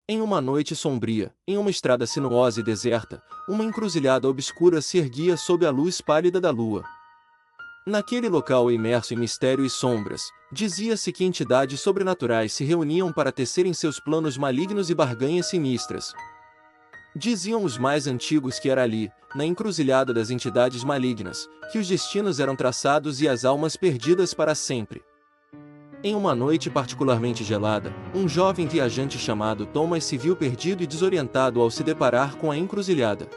Em uma noite sombria, em uma estrada sinuosa e deserta, uma encruzilhada obscura se erguia sob a luz pálida da lua. Naquele local imerso em mistério e sombras, dizia-se que entidades sobrenaturais se reuniam para tecerem seus planos malignos e barganhas sinistras. Diziam os mais antigos que era ali, na encruzilhada das entidades malignas, que os destinos eram traçados e as almas perdidas para sempre. Em uma noite particularmente gelada, um jovem viajante chamado Thomas se viu perdido e desorientado ao se deparar com a encruzilhada.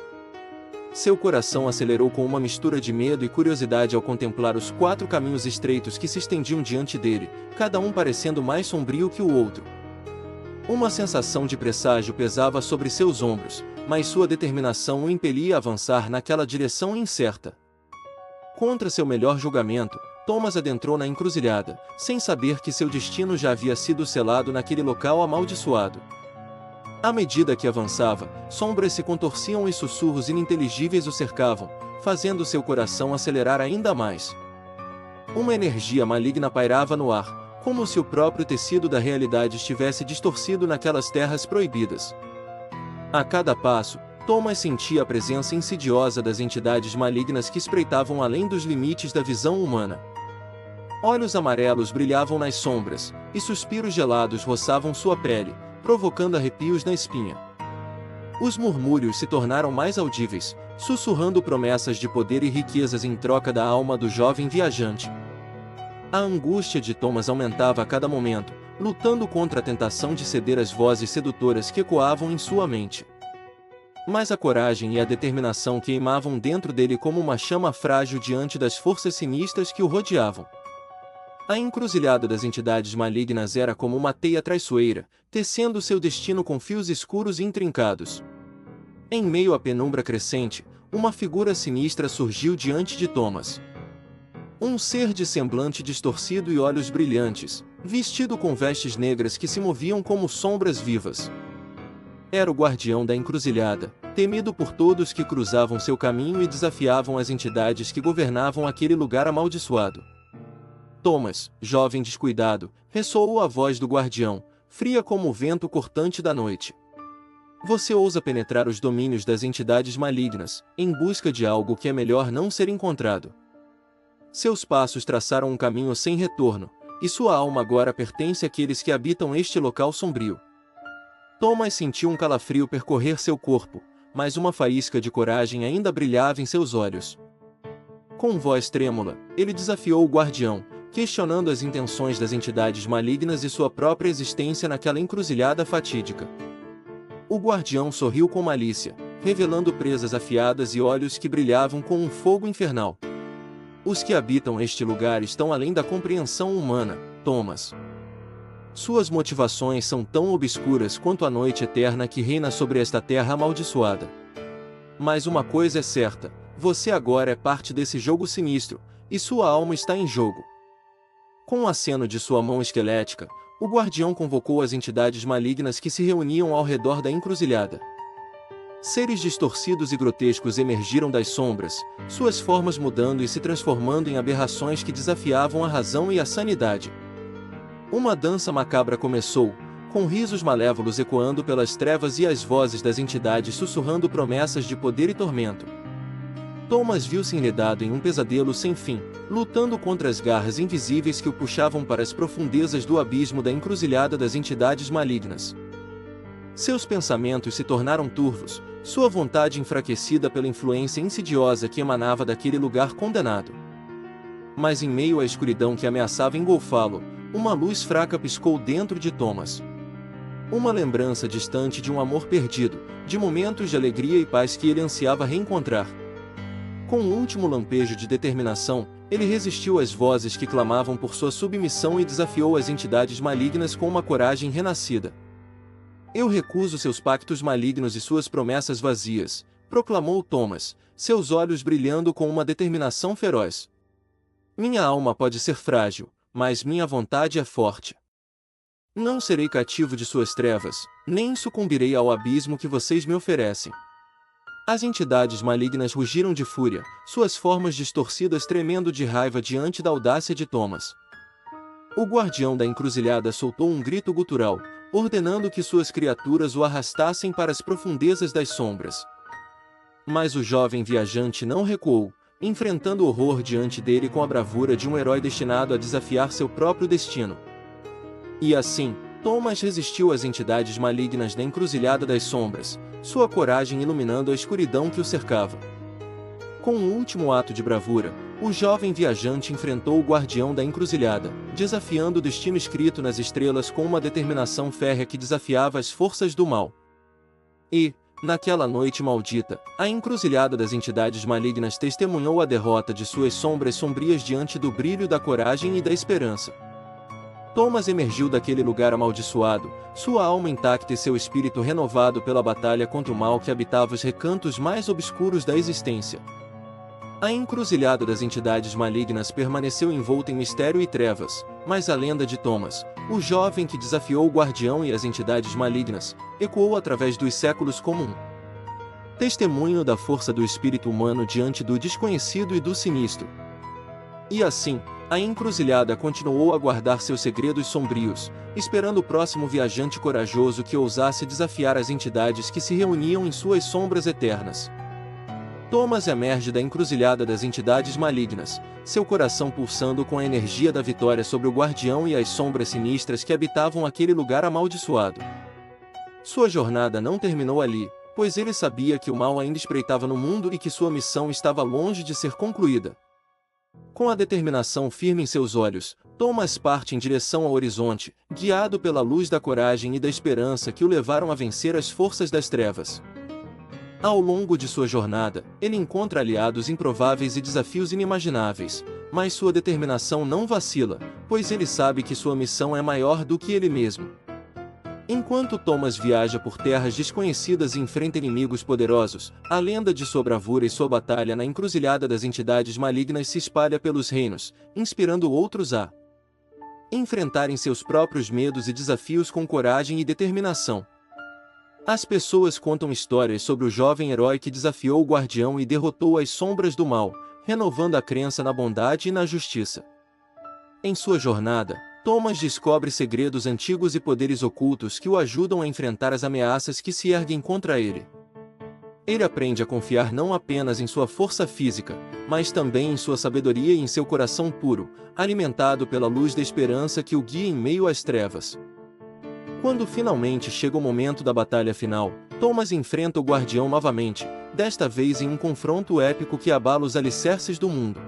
Seu coração acelerou com uma mistura de medo e curiosidade ao contemplar os 4 caminhos estreitos que se estendiam diante dele, cada um parecendo mais sombrio que o outro. Uma sensação de presságio pesava sobre seus ombros, mas sua determinação o impelia a avançar naquela direção incerta. Contra seu melhor julgamento, Thomas adentrou na encruzilhada, sem saber que seu destino já havia sido selado naquele local amaldiçoado. À medida que avançava, sombras se contorciam e sussurros ininteligíveis o cercavam, fazendo seu coração acelerar ainda mais. Uma energia maligna pairava no ar, como se o próprio tecido da realidade estivesse distorcido naquelas terras proibidas. A cada passo, Thomas sentia a presença insidiosa das entidades malignas que espreitavam além dos limites da visão humana. Olhos amarelos brilhavam nas sombras, e suspiros gelados roçavam sua pele, provocando arrepios na espinha. Os murmúrios se tornaram mais audíveis, sussurrando promessas de poder e riquezas em troca da alma do jovem viajante. A angústia de Thomas aumentava a cada momento, lutando contra a tentação de ceder às vozes sedutoras que ecoavam em sua mente. Mas a coragem e a determinação queimavam dentro dele como uma chama frágil diante das forças sinistras que o rodeavam. A encruzilhada das entidades malignas era como uma teia traiçoeira, tecendo seu destino com fios escuros e intrincados. Em meio à penumbra crescente, uma figura sinistra surgiu diante de Thomas. Um ser de semblante distorcido e olhos brilhantes, vestido com vestes negras que se moviam como sombras vivas. Era o guardião da encruzilhada, temido por todos que cruzavam seu caminho e desafiavam as entidades que governavam aquele lugar amaldiçoado. Thomas, jovem descuidado, ressoou a voz do guardião, fria como o vento cortante da noite. Você ousa penetrar os domínios das entidades malignas, em busca de algo que é melhor não ser encontrado. Seus passos traçaram um caminho sem retorno, e sua alma agora pertence àqueles que habitam este local sombrio. Thomas sentiu um calafrio percorrer seu corpo, mas uma faísca de coragem ainda brilhava em seus olhos. Com voz trêmula, ele desafiou o guardião, questionando as intenções das entidades malignas e sua própria existência naquela encruzilhada fatídica. O guardião sorriu com malícia, revelando presas afiadas e olhos que brilhavam com um fogo infernal. Os que habitam este lugar estão além da compreensão humana, Thomas. Suas motivações são tão obscuras quanto a noite eterna que reina sobre esta terra amaldiçoada. Mas uma coisa é certa, você agora é parte desse jogo sinistro, e sua alma está em jogo. Com um aceno de sua mão esquelética, o guardião convocou as entidades malignas que se reuniam ao redor da encruzilhada. Seres distorcidos e grotescos emergiram das sombras, suas formas mudando e se transformando em aberrações que desafiavam a razão e a sanidade. Uma dança macabra começou, com risos malévolos ecoando pelas trevas e as vozes das entidades sussurrando promessas de poder e tormento. Thomas viu-se enredado em um pesadelo sem fim, lutando contra as garras invisíveis que o puxavam para as profundezas do abismo da encruzilhada das entidades malignas. Seus pensamentos se tornaram turvos, sua vontade enfraquecida pela influência insidiosa que emanava daquele lugar condenado. Mas em meio à escuridão que ameaçava engolfá-lo, uma luz fraca piscou dentro de Thomas. Uma lembrança distante de um amor perdido, de momentos de alegria e paz que ele ansiava reencontrar. Com um último lampejo de determinação, ele resistiu às vozes que clamavam por sua submissão e desafiou as entidades malignas com uma coragem renascida. Eu recuso seus pactos malignos e suas promessas vazias, proclamou Thomas, seus olhos brilhando com uma determinação feroz. Minha alma pode ser frágil, mas minha vontade é forte. Não serei cativo de suas trevas, nem sucumbirei ao abismo que vocês me oferecem. As entidades malignas rugiram de fúria, suas formas distorcidas tremendo de raiva diante da audácia de Thomas. O guardião da encruzilhada soltou um grito gutural, ordenando que suas criaturas o arrastassem para as profundezas das sombras. Mas o jovem viajante não recuou, enfrentando o horror diante dele com a bravura de um herói destinado a desafiar seu próprio destino. E assim, Thomas resistiu às entidades malignas da encruzilhada das sombras, sua coragem iluminando a escuridão que o cercava. Com um último ato de bravura, o jovem viajante enfrentou o guardião da encruzilhada, desafiando o destino escrito nas estrelas com uma determinação férrea que desafiava as forças do mal. E, naquela noite maldita, a encruzilhada das entidades malignas testemunhou a derrota de suas sombras sombrias diante do brilho da coragem e da esperança. Thomas emergiu daquele lugar amaldiçoado, sua alma intacta e seu espírito renovado pela batalha contra o mal que habitava os recantos mais obscuros da existência. A encruzilhada das entidades malignas permaneceu envolta em mistério e trevas, mas a lenda de Thomas, o jovem que desafiou o guardião e as entidades malignas, ecoou através dos séculos como um testemunho da força do espírito humano diante do desconhecido e do sinistro. E assim, a encruzilhada continuou a guardar seus segredos sombrios, esperando o próximo viajante corajoso que ousasse desafiar as entidades que se reuniam em suas sombras eternas. Thomas emerge da encruzilhada das entidades malignas, seu coração pulsando com a energia da vitória sobre o guardião e as sombras sinistras que habitavam aquele lugar amaldiçoado. Sua jornada não terminou ali, pois ele sabia que o mal ainda espreitava no mundo e que sua missão estava longe de ser concluída. Com a determinação firme em seus olhos, Thomas parte em direção ao horizonte, guiado pela luz da coragem e da esperança que o levaram a vencer as forças das trevas. Ao longo de sua jornada, ele encontra aliados improváveis e desafios inimagináveis, mas sua determinação não vacila, pois ele sabe que sua missão é maior do que ele mesmo. Enquanto Thomas viaja por terras desconhecidas e enfrenta inimigos poderosos, a lenda de sua bravura e sua batalha na encruzilhada das entidades malignas se espalha pelos reinos, inspirando outros a enfrentarem seus próprios medos e desafios com coragem e determinação. As pessoas contam histórias sobre o jovem herói que desafiou o guardião e derrotou as sombras do mal, renovando a crença na bondade e na justiça. Em sua jornada, Thomas descobre segredos antigos e poderes ocultos que o ajudam a enfrentar as ameaças que se erguem contra ele. Ele aprende a confiar não apenas em sua força física, mas também em sua sabedoria e em seu coração puro, alimentado pela luz da esperança que o guia em meio às trevas. Quando finalmente chega o momento da batalha final, Thomas enfrenta o guardião novamente, desta vez em um confronto épico que abala os alicerces do mundo.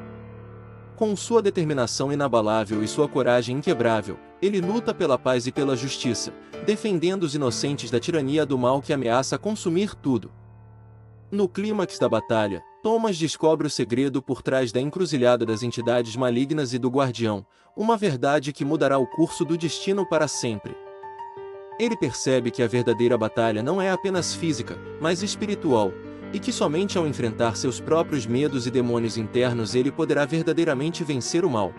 Com sua determinação inabalável e sua coragem inquebrável, ele luta pela paz e pela justiça, defendendo os inocentes da tirania do mal que ameaça consumir tudo. No clímax da batalha, Thomas descobre o segredo por trás da encruzilhada das entidades malignas e do guardião, uma verdade que mudará o curso do destino para sempre. Ele percebe que a verdadeira batalha não é apenas física, mas espiritual, e que somente ao enfrentar seus próprios medos e demônios internos ele poderá verdadeiramente vencer o mal.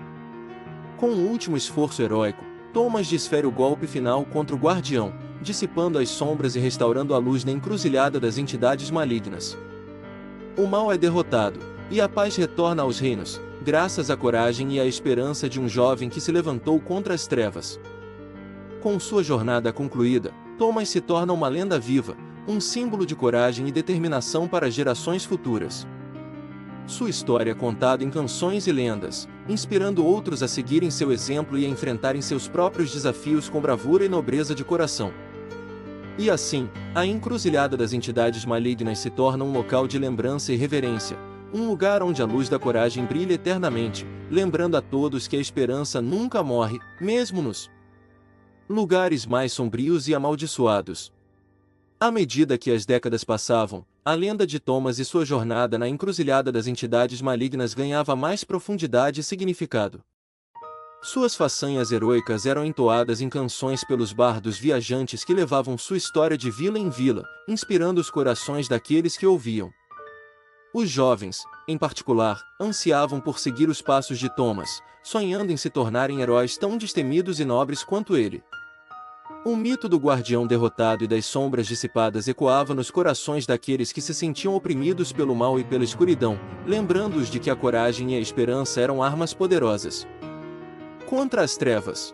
Com um último esforço heróico, Thomas desfere o golpe final contra o guardião, dissipando as sombras e restaurando a luz na encruzilhada das entidades malignas. O mal é derrotado, e a paz retorna aos reinos, graças à coragem e à esperança de um jovem que se levantou contra as trevas. Com sua jornada concluída, Thomas se torna uma lenda viva, um símbolo de coragem e determinação para gerações futuras. Sua história é contada em canções e lendas, inspirando outros a seguirem seu exemplo e a enfrentarem seus próprios desafios com bravura e nobreza de coração. E assim, a encruzilhada das entidades malignas se torna um local de lembrança e reverência, um lugar onde a luz da coragem brilha eternamente, lembrando a todos que a esperança nunca morre, mesmo nos lugares mais sombrios e amaldiçoados. À medida que as décadas passavam, a lenda de Thomas e sua jornada na encruzilhada das entidades malignas ganhava mais profundidade e significado. Suas façanhas heroicas eram entoadas em canções pelos bardos viajantes que levavam sua história de vila em vila, inspirando os corações daqueles que ouviam. Os jovens, em particular, ansiavam por seguir os passos de Thomas, sonhando em se tornarem heróis tão destemidos e nobres quanto ele. O mito do guardião derrotado e das sombras dissipadas ecoava nos corações daqueles que se sentiam oprimidos pelo mal e pela escuridão, lembrando-os de que a coragem e a esperança eram armas poderosas contra as trevas.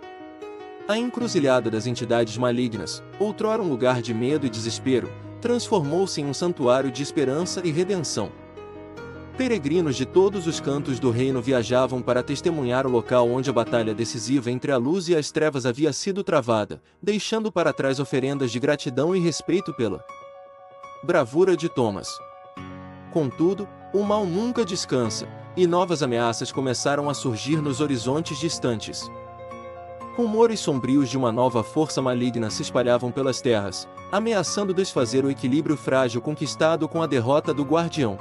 A encruzilhada das entidades malignas, outrora um lugar de medo e desespero, transformou-se em um santuário de esperança e redenção. Peregrinos de todos os cantos do reino viajavam para testemunhar o local onde a batalha decisiva entre a luz e as trevas havia sido travada, deixando para trás oferendas de gratidão e respeito pela bravura de Thomas. Contudo, o mal nunca descansa, e novas ameaças começaram a surgir nos horizontes distantes. Rumores sombrios de uma nova força maligna se espalhavam pelas terras, ameaçando desfazer o equilíbrio frágil conquistado com a derrota do Guardião.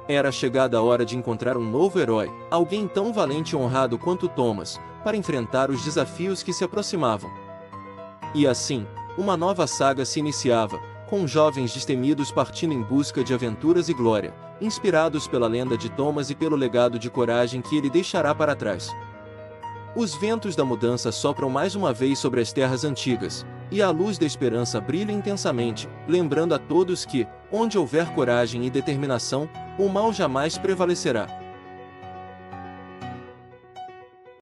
Era chegada a hora de encontrar um novo herói, alguém tão valente e honrado quanto Thomas, para enfrentar os desafios que se aproximavam. E assim, uma nova saga se iniciava, com jovens destemidos partindo em busca de aventuras e glória, inspirados pela lenda de Thomas e pelo legado de coragem que ele deixará para trás. Os ventos da mudança sopram mais uma vez sobre as terras antigas, e a luz da esperança brilha intensamente, lembrando a todos que, onde houver coragem e determinação, o mal jamais prevalecerá.